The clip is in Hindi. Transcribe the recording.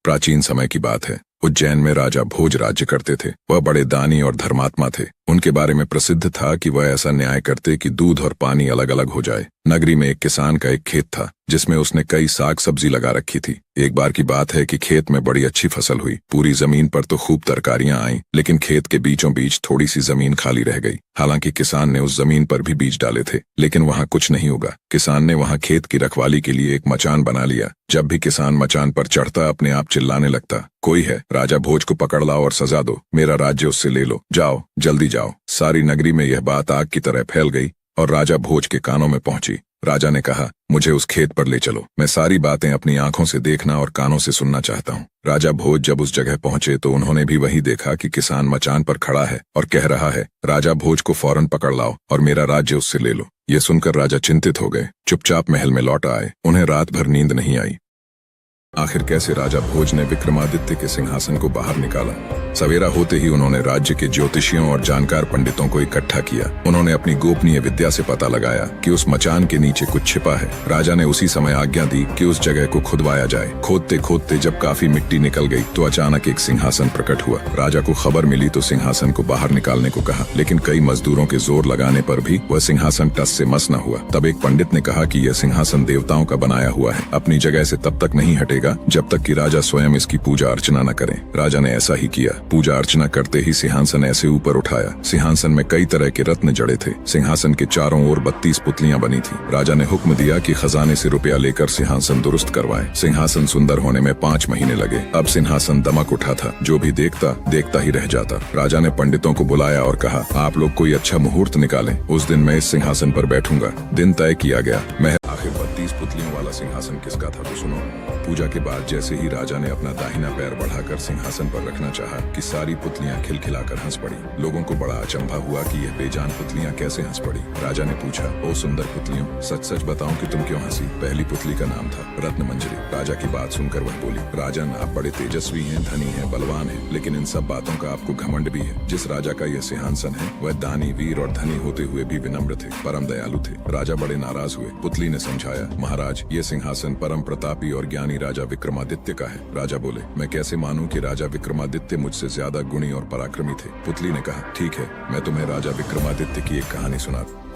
प्राचीन समय की बात है। उज्जैन में राजा भोज राज्य करते थे। वह बड़े दानी और धर्मात्मा थे। उनके बारे में प्रसिद्ध था कि वह ऐसा न्याय करते कि दूध और पानी अलग अलग हो जाए। नगरी में एक किसान का एक खेत था जिसमें उसने कई साग सब्जी लगा रखी थी। एक बार की बात है कि खेत में बड़ी अच्छी फसल हुई। पूरी जमीन पर तो खूब तरकारियां आईं, लेकिन खेत के बीचों बीच थोड़ी सी जमीन खाली रह गई। हालांकि किसान ने उस जमीन पर भी बीज डाले थे, लेकिन वहां कुछ नहीं उगा। किसान ने वहां खेत की रखवाली के लिए एक मचान बना लिया। जब भी किसान मचान पर चढ़ता अपने आप चिल्लाने लगता, कोई है, राजा भोज को पकड़ लाओ और सजा दो, मेरा राज्य उससे ले लो, जाओ जल्दी जाओ। सारी नगरी में यह बात आग की तरह फैल गई और राजा भोज के कानों में पहुंची। राजा ने कहा, मुझे उस खेत पर ले चलो, मैं सारी बातें अपनी आंखों से देखना और कानों से सुनना चाहता हूँ। राजा भोज जब उस जगह पहुंचे तो उन्होंने भी वही देखा कि किसान मचान पर खड़ा है और कह रहा है, राजा भोज को फौरन पकड़ लाओ और मेरा राज्य उससे ले लो। ये सुनकर राजा चिंतित हो गए। चुपचाप महल में लौट आए। उन्हें रात भर नींद नहीं आई। आखिर कैसे राजा भोज ने विक्रमादित्य के सिंहासन को बाहर निकाला। सवेरा होते ही उन्होंने राज्य के ज्योतिषियों और जानकार पंडितों को इकट्ठा किया। उन्होंने अपनी गोपनीय विद्या से पता लगाया कि उस मचान के नीचे कुछ छिपा है। राजा ने उसी समय आज्ञा दी कि उस जगह को खुदवाया जाए। खोदते खोदते जब काफी मिट्टी निकल गई तो अचानक एक सिंहासन प्रकट हुआ। राजा को खबर मिली तो सिंहासन को बाहर निकालने को कहा, लेकिन कई मजदूरों के जोर लगाने पर भी वह सिंहासन टस से मस न हुआ। तब एक पंडित ने कहा कि यह सिंहासन देवताओं का बनाया हुआ है, अपनी जगह से तब तक नहीं हटेगा जब तक कि राजा स्वयं इसकी पूजा अर्चना न करें। राजा ने ऐसा ही किया। पूजा अर्चना करते ही सिंहासन ऐसे ऊपर उठाया। सिंहासन में कई तरह के रत्न जड़े थे। सिंहासन के चारों ओर 32 पुतलियां बनी थी। राजा ने हुक्म दिया कि खजाने से रुपया लेकर सिंहासन दुरुस्त करवाएं। सिंहासन सुंदर होने में 5 महीने लगे। अब सिंहासन दमक उठा था। जो भी देखता देखता ही रह जाता। राजा ने पंडितों को बुलाया और कहा, आप लोग कोई अच्छा मुहूर्त निकालें, उस दिन मैं इस सिंहासन पर बैठूंगा। दिन तय किया गया। आखिर 32 पुतलियों वाला सिंहासन किसका था तो सुनो। पूजा के बाद जैसे ही राजा ने अपना दाहिना पैर बढ़ाकर सिंहासन पर रखना चाहा कि सारी पुतलियां खिलखिलाकर हंस पड़ी। लोगों को बड़ा अचंभा हुआ कि यह बेजान पुतलियां कैसे हंस पड़ी। राजा ने पूछा, ओ सुंदर पुतलियों, सच सच बताओ कि तुम क्यों हंसी। पहली पुतली का नाम था रत्नमंजरी। राजा की बात सुनकर वह बोली, राजन, आप बड़े तेजस्वी हैं, धनी हैं, बलवान हैं, लेकिन इन सब बातों का आपको घमंड भी है। जिस राजा का यह सिंहासन है वह दानी, वीर और धनी होते हुए भी विनम्र थे, परम दयालु थे। राजा बड़े नाराज हुए। पुतली ने समझाया, महाराज, ये सिंहासन परम प्रतापी और ज्ञानी राजा विक्रमादित्य का है। राजा बोले, मैं कैसे मानूं कि राजा विक्रमादित्य मुझसे ज्यादा गुणी और पराक्रमी थे। पुतली ने कहा, ठीक है, मैं तुम्हें राजा विक्रमादित्य की एक कहानी सुनाता